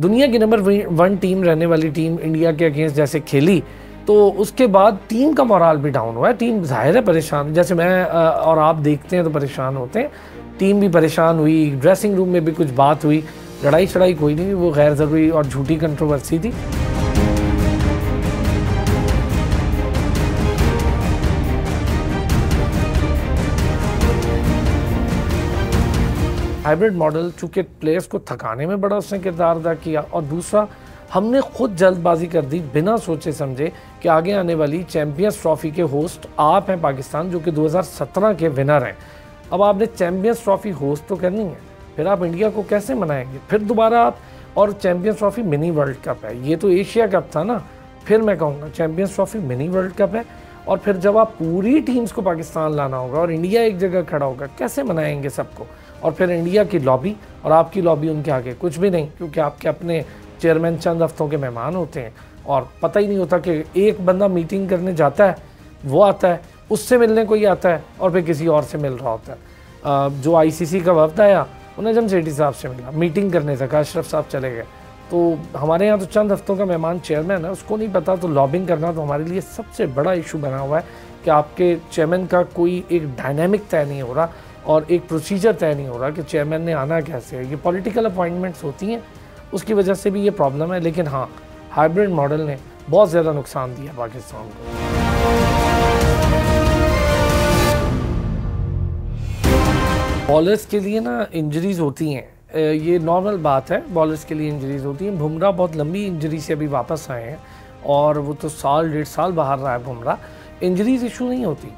दुनिया की number 1 team रहने वाली टीम इंडिया के अगेंस्ट जैसे खेली, तो उसके बाद टीम का मोराल भी डाउन हुआ है। टीम जाहिर है परेशान, जैसे मैं और आप देखते हैं तो परेशान होते हैं। टीम भी परेशान हुई, ड्रेसिंग रूम में भी कुछ बात हुई, लड़ाई शड़ाई कोई नहीं, वो गैर ज़रूरी और झूठी कंट्रोवर्सी थी। हाइब्रिड मॉडल चूँकि प्लेयर्स को थकाने में बड़ा उसने किरदार अदा किया, और दूसरा हमने खुद जल्दबाजी कर दी बिना सोचे समझे कि आगे आने वाली चैम्पियंस ट्रॉफी के होस्ट आप हैं पाकिस्तान, जो कि 2017 के विनर हैं। अब आपने चैम्पियंस ट्रॉफी होस्ट तो करनी है, फिर आप इंडिया को कैसे मनाएंगे? फिर दोबारा आप, और champions trophy mini world cup है, ये तो एशिया कप था ना, फिर मैं कहूँगा champions trophy mini world cup है। और फिर जब आप पूरी टीम्स को पाकिस्तान लाना होगा और इंडिया एक जगह खड़ा होगा, कैसे मनाएंगे सबको? और फिर इंडिया की लॉबी और आपकी लॉबी उनके आगे कुछ भी नहीं, क्योंकि आपके अपने चेयरमैन चंद हफ्तों के मेहमान होते हैं और पता ही नहीं होता कि एक बंदा मीटिंग करने जाता है, वो आता है, उससे मिलने कोई आता है और फिर किसी और से मिल रहा होता है। जो आईसीसी का वफ्द आया, मुनज्जम सेठी साहब से मिला, मीटिंग करने तक अशरफ साहब चले गए। तो हमारे यहाँ तो चंद हफ्तों का मेहमान चेयरमैन है, उसको नहीं पता। तो लॉबिंग करना तो हमारे लिए सबसे बड़ा इशू बना हुआ है कि आपके चेयरमैन का कोई एक डायनामिक तय नहीं हो रहा और एक प्रोसीजर तय नहीं हो रहा कि चेयरमैन ने आना कैसे है। ये पॉलिटिकल अपॉइंटमेंट्स होती हैं, उसकी वजह से भी ये प्रॉब्लम है। लेकिन हाँ, हाइब्रिड मॉडल ने बहुत ज़्यादा नुकसान दिया पाकिस्तान को। बॉलर्स के लिए ना इंजरीज होती हैं, ये नॉर्मल बात है, बॉलर्स के लिए इंजरीज होती हैं। बुमराह बहुत लंबी इंजरी से अभी वापस आए हैं और वो तो 1.5 साल बाहर रहा है बुमराह। इंजरीज इशू नहीं होती,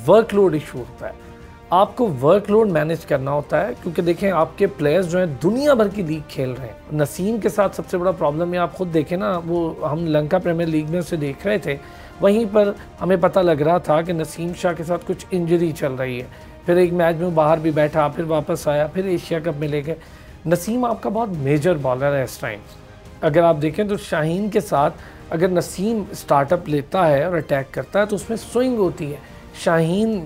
वर्कलोड इशू होता है। आपको वर्कलोड मैनेज करना होता है, क्योंकि देखें आपके प्लेयर्स जो हैं दुनिया भर की लीग खेल रहे हैं। नसीम के साथ सबसे बड़ा प्रॉब्लम है, आप खुद देखें ना, वो हम लंका प्रीमियर लीग में उसे देख रहे थे, वहीं पर हमें पता लग रहा था कि नसीम शाह के साथ कुछ इंजरी चल रही है। फिर एक मैच में बाहर भी बैठा, फिर वापस आया, फिर एशिया कप में ले गए। नसीम आपका बहुत मेजर बॉलर है इस टाइम। अगर आप देखें तो शाहीन के साथ अगर नसीम स्टार्टअप लेता है और अटैक करता है तो उसमें स्विंग होती है। शाहीन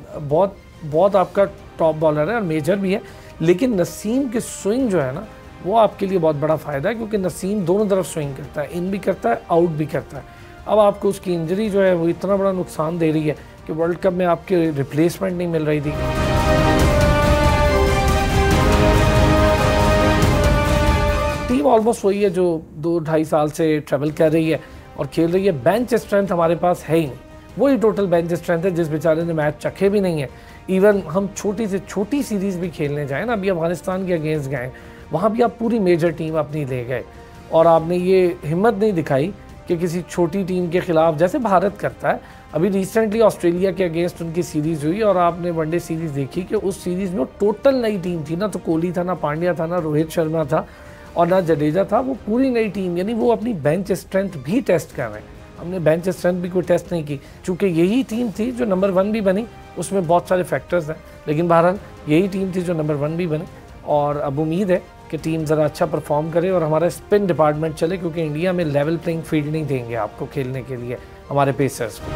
बहुत आपका टॉप बॉलर है और मेजर भी है, लेकिन नसीम की स्विंग जो है ना, वो आपके लिए बहुत बड़ा फ़ायदा है, क्योंकि नसीम दोनों तरफ स्विंग करता है, इन भी करता है, आउट भी करता है। अब आपको उसकी इंजरी जो है वो इतना बड़ा नुकसान दे रही है कि वर्ल्ड कप में आपके रिप्लेसमेंट नहीं मिल रही थी। टीम ऑलमोस्ट वही है जो 2-2.5 साल से ट्रैवल कर रही है और खेल रही है। बेंच स्ट्रेंथ हमारे पास है ही नहीं, वही टोटल बेंच स्ट्रेंथ है जिस बेचारे ने मैच चखे भी नहीं है। इवन हम छोटी से छोटी सीरीज़ भी खेलने जाएँ ना, अभी अफगानिस्तान के अगेंस्ट गए, वहाँ भी आप पूरी मेजर टीम अपनी ले गए और आपने ये हिम्मत नहीं दिखाई कि किसी छोटी टीम के ख़िलाफ़, जैसे भारत करता है। अभी रिसेंटली ऑस्ट्रेलिया के अगेंस्ट उनकी सीरीज़ हुई और आपने वनडे सीरीज़ देखी कि उस सीरीज़ में टोटल नई टीम थी ना, तो कोहली था, ना पांड्या था, ना रोहित शर्मा था और ना जडेजा था, वो पूरी नई टीम। यानी वो अपनी बेंच स्ट्रेंथ भी टेस्ट कर रहे हैं। हमने बेंच स्ट्रेंथ भी कोई टेस्ट नहीं की, चूँकि यही टीम थी जो नंबर 1 भी बनी। उसमें बहुत सारे फैक्टर्स हैं, लेकिन बहरहाल यही टीम थी जो नंबर 1 भी बनी। और अब उम्मीद है कि टीम ज़रा अच्छा परफॉर्म करे और हमारा स्पिन डिपार्टमेंट चले, क्योंकि इंडिया में लेवल प्लेइंग फील्ड नहीं देंगे आपको खेलने के लिए हमारे पेसर्स को।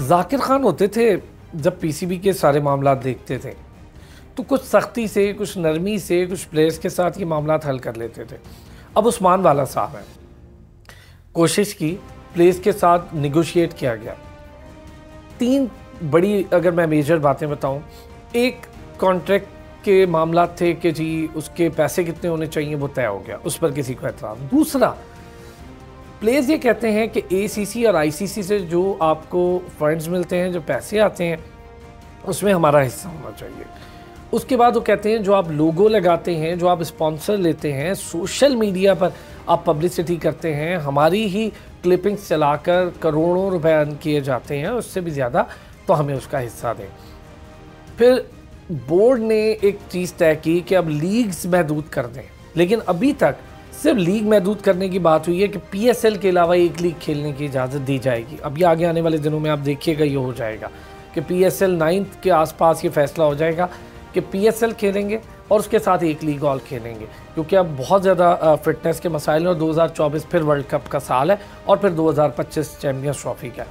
जाकिर खान होते थे जब पीसीबी के सारे मामला देखते थे तो कुछ सख्ती से, कुछ नरमी से, कुछ प्लेयर्स के साथ ये मामला हल कर लेते थे। अब उस्मान वाला साहब हैं, कोशिश की, प्लेयर्स के साथ निगोशिएट किया गया। 3 बड़ी अगर मैं मेजर बातें बताऊं, एक कॉन्ट्रैक्ट के मामला थे कि जी उसके पैसे कितने होने चाहिए, वो तय हो गया, उस पर किसी को एतराज़। दूसरा, प्लेयर्स ये कहते हैं कि एसीसी और आईसीसी से जो आपको फंड्स मिलते हैं, जो पैसे आते हैं, उसमें हमारा हिस्सा होना चाहिए। उसके बाद वो कहते हैं जो आप लोगो लगाते हैं, जो आप स्पॉन्सर लेते हैं, सोशल मीडिया पर आप पब्लिसिटी करते हैं, हमारी ही क्लिपिंग्स चलाकर करोड़ों रुपए अर्न किए जाते हैं, उससे भी ज़्यादा, तो हमें उसका हिस्सा दें। फिर बोर्ड ने एक चीज़ तय की कि अब लीग्स महदूद कर दें, लेकिन अभी तक सिर्फ लीग महदूद करने की बात हुई है कि पीएसएल के अलावा एक लीग खेलने की इजाज़त दी जाएगी। अब ये आगे आने वाले दिनों में आप देखिएगा ये हो जाएगा कि पीएसएल 9th के आसपास ये फैसला हो जाएगा कि पीएसएल खेलेंगे और उसके साथ एक लीग और खेलेंगे, क्योंकि अब बहुत ज़्यादा फिटनेस के मसाइल और 2024 फिर वर्ल्ड कप का साल है और फिर 2025 चैम्पियंस ट्रॉफी का।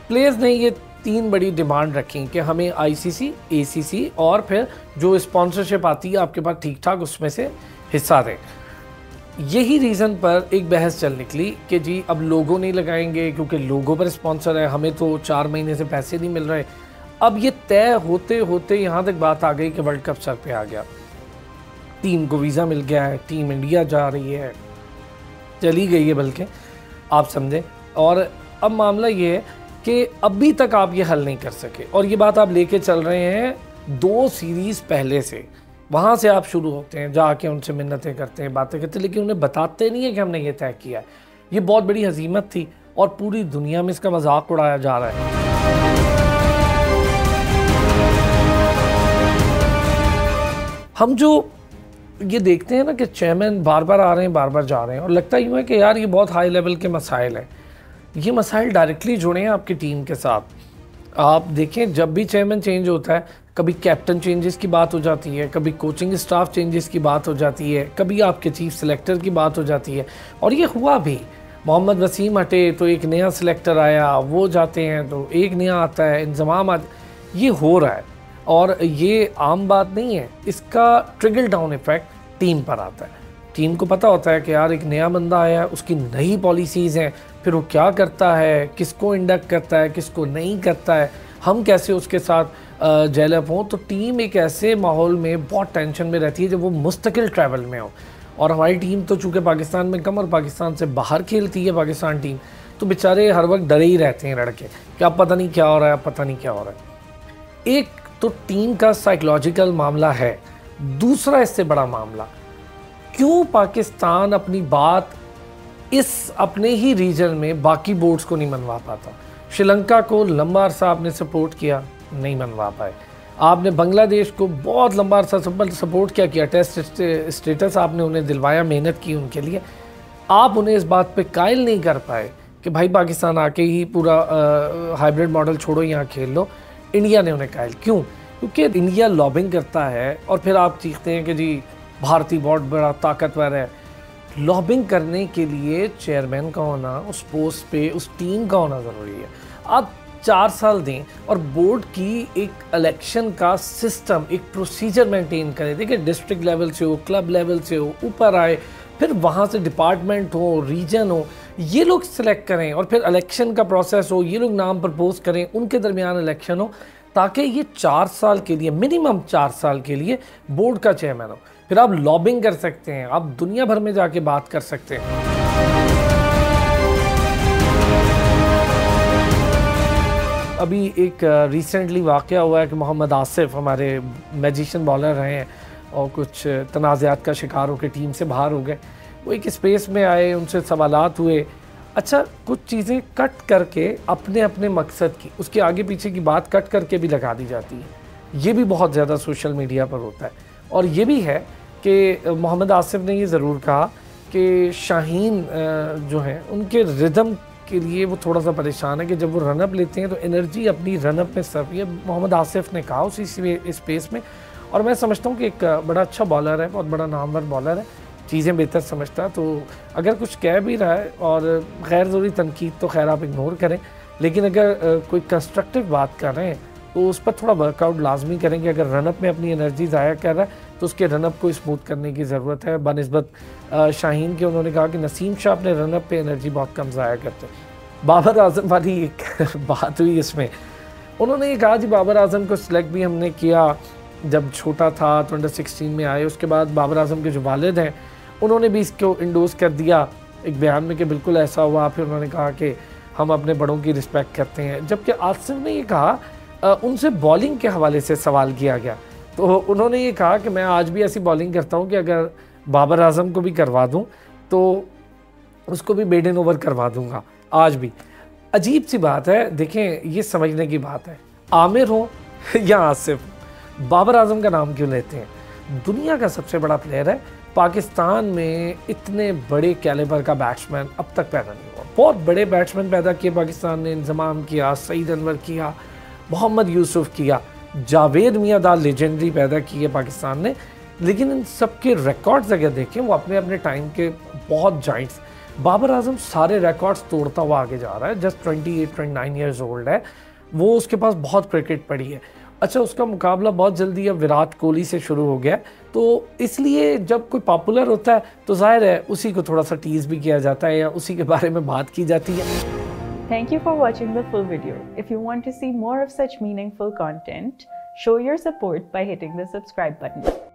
प्लेयर्स ने ये 3 बड़ी डिमांड रखी कि हमें आईसीसी, एसीसी और फिर जो स्पॉन्सरशिप आती है आपके पास ठीक ठाक उसमें से हिस्सा दें। यही रीज़न पर एक बहस चल निकली कि जी अब लोगो नहीं लगाएंगे क्योंकि लोगो पर स्पॉन्सर है, हमें तो 4 महीने से पैसे नहीं मिल रहे। अब ये तय होते होते यहाँ तक बात आ गई कि वर्ल्ड कप सर पे आ गया, टीम को वीज़ा मिल गया है, टीम इंडिया जा रही है, चली गई है बल्कि, आप समझें। और अब मामला ये है कि अभी तक आप ये हल नहीं कर सके और ये बात आप लेके चल रहे हैं 2 सीरीज़ पहले से। वहाँ से आप शुरू होते हैं, जाके उनसे मिन्नतें करते हैं, बातें करते हैं, लेकिन उन्हें बताते नहीं है कि हमने ये तय किया है। ये बहुत बड़ी हज़ीमत थी और पूरी दुनिया में इसका मजाक उड़ाया जा रहा है। हम जो ये देखते हैं ना कि चेयरमैन बार बार आ रहे हैं, बार बार जा रहे हैं और लगता यूँ है कि यार ये बहुत हाई लेवल के मसाइल हैं। ये मसाइल डायरेक्टली जुड़े हैं आपकी टीम के साथ। आप देखें जब भी चेयरमैन चेंज होता है, कभी कैप्टन चेंजेस की बात हो जाती है, कभी कोचिंग स्टाफ चेंजेस की बात हो जाती है, कभी आपके चीफ सिलेक्टर की बात हो जाती है। और ये हुआ भी, मोहम्मद वसीम हटे तो एक नया सिलेक्टर आया, वो जाते हैं तो एक नया आता है, इंजमाम ये हो रहा है और ये आम बात नहीं है। इसका ट्रिकल डाउन इफेक्ट टीम पर आता है। टीम को पता होता है कि यार एक नया बंदा आया है, उसकी नई पॉलिसीज़ हैं, फिर वो क्या करता है, किसको इंडक्ट करता है, किसको नहीं करता है, हम कैसे उसके साथ जेलअप हों। तो टीम एक ऐसे माहौल में बहुत टेंशन में रहती है जब वो मुस्तकिल ट्रैवल में हो। और हमारी टीम तो चूँकि पाकिस्तान में कम और पाकिस्तान से बाहर खेलती है पाकिस्तान टीम, तो बेचारे हर वक्त डरे ही रहते हैं लड़के कि अब पता नहीं क्या हो रहा है, अब पता नहीं क्या हो रहा है। एक तो टीम का साइकोलॉजिकल मामला है। दूसरा इससे बड़ा मामला, क्यों पाकिस्तान अपनी बात इस अपने ही रीजन में बाकी बोर्ड्स को नहीं मनवा पाता। श्रीलंका को लंबा अरसा आपने सपोर्ट किया, नहीं मनवा पाए। आपने बांग्लादेश को बहुत लंबा अरसा सपोर्ट किया, टेस्ट स्टेटस आपने उन्हें दिलवाया, मेहनत की उनके लिए। आप उन्हें इस बात पे कायल नहीं कर पाए कि भाई पाकिस्तान आके ही पूरा हाइब्रिड मॉडल छोड़ो, यहाँ खेल लो। इंडिया ने उन्हें कायल क्यों? क्योंकि इंडिया लॉबिंग करता है और फिर आप चीखते हैं कि जी भारतीय बहुत बड़ा ताकतवर है। लॉबिंग करने के लिए चेयरमैन का होना, उस पोस्ट पे उस टीम का होना ज़रूरी है। आप 4 साल दें और बोर्ड की एक इलेक्शन का सिस्टम, एक प्रोसीजर मेंटेन करें। देखिए डिस्ट्रिक्ट लेवल से हो, क्लब लेवल से हो, ऊपर आए, फिर वहाँ से डिपार्टमेंट हो, रीजन हो, ये लोग सिलेक्ट करें और फिर इलेक्शन का प्रोसेस हो, ये लोग नाम प्रपोज करें, उनके दरमियान इलेक्शन हो, ताकि ये 4 साल के लिए, मिनिमम 4 साल के लिए बोर्ड का चेयरमैन हो। फिर आप लॉबिंग कर सकते हैं, आप दुनिया भर में जाके बात कर सकते हैं। अभी एक रिसेंटली वाक़या हुआ है कि मोहम्मद आसिफ हमारे मैजिशियन बॉलर रहे हैं और कुछ तनाज़ात का शिकार होकर टीम से बाहर हो गए। वो एक स्पेस में आए, उनसे सवालात हुए। अच्छा, कुछ चीज़ें कट करके अपने अपने मकसद की, उसके आगे पीछे की बात कट करके भी लगा दी जाती है। ये भी बहुत ज़्यादा सोशल मीडिया पर होता है। और ये भी है कि मोहम्मद आसिफ ने ये ज़रूर कहा कि शाहीन जो हैं उनके रिदम के लिए वो थोड़ा सा परेशान है कि जब वो रनअप लेते हैं तो एनर्जी अपनी रनअप में सर्व, ये मोहम्मद आसिफ ने कहा उसी स्पेस में। और मैं समझता हूँ कि एक बड़ा अच्छा बॉलर है, बहुत बड़ा नामवर बॉलर है, चीज़ें बेहतर समझता है। तो अगर कुछ कह भी रहा है और गैर ज़रूरी तनकीद तो खैर आप इग्नोर करें, लेकिन अगर कोई कंस्ट्रक्टिव बात कर रहे हैं तो उस पर थोड़ा वर्कआउट लाजमी करेंगे। अगर रनअप में अपनी एनर्जी ज़ाया कर रहा है तो उसके रनअप को स्मूथ करने की ज़रूरत है। बनिस्बत शाहीन के उन्होंने कहा कि नसीम शाह अपने रनअप पे एनर्जी बहुत कम ज़ाया करते हैं। बाबर आजम वाली एक बात हुई इसमें, उन्होंने ये कहा जी बाबर आजम को सिलेक्ट भी हमने किया जब छोटा था तो अंडर 16 में आए। उसके बाद बाबर आजम के जो वालिद हैं उन्होंने भी इसको इंडोर्स कर दिया एक बयान में कि बिल्कुल ऐसा हुआ। फिर उन्होंने कहा कि हम अपने बड़ों की रिस्पेक्ट करते हैं। जबकि आसिफ ने ये कहा, उनसे बॉलिंग के हवाले से सवाल किया गया तो उन्होंने ये कहा कि मैं आज भी ऐसी बॉलिंग करता हूँ कि अगर बाबर आजम को भी करवा दूँ तो उसको भी मेडन ओवर करवा दूँगा आज भी। अजीब सी बात है। देखें, ये समझने की बात है, आमिर हो या आसिफ, बाबर आजम का नाम क्यों लेते हैं? दुनिया का सबसे बड़ा प्लेयर है। पाकिस्तान में इतने बड़े कैलिबर का बैट्समैन अब तक पैदा नहीं हुआ। बहुत बड़े बैट्समैन पैदा किए पाकिस्तान ने, इंजमाम किया, सईद अनवर किया, मोहम्मद यूसुफ किया, जावेद मियाँदाद लेजेंडरी पैदा किए पाकिस्तान ने। लेकिन इन सब के रिकॉर्ड्स अगर देखें वो अपने अपने टाइम के बहुत जाइंट्स। बाबर आजम सारे रिकॉर्ड्स तोड़ता हुआ आगे जा रहा है, जस्ट 28-29 ईयर्स ओल्ड है। वो उसके पास बहुत क्रिकेट पड़ी है। अच्छा, उसका मुकाबला बहुत जल्दी अब विराट कोहली से शुरू हो गया, तो इसलिए जब कोई पॉपुलर होता है तो जाहिर है उसी को थोड़ा सा टीज़ भी किया जाता है या उसी के बारे में बात की जाती है। Thank you for watching the full video. If you want to see more of such meaningful content, show your support by hitting the subscribe button.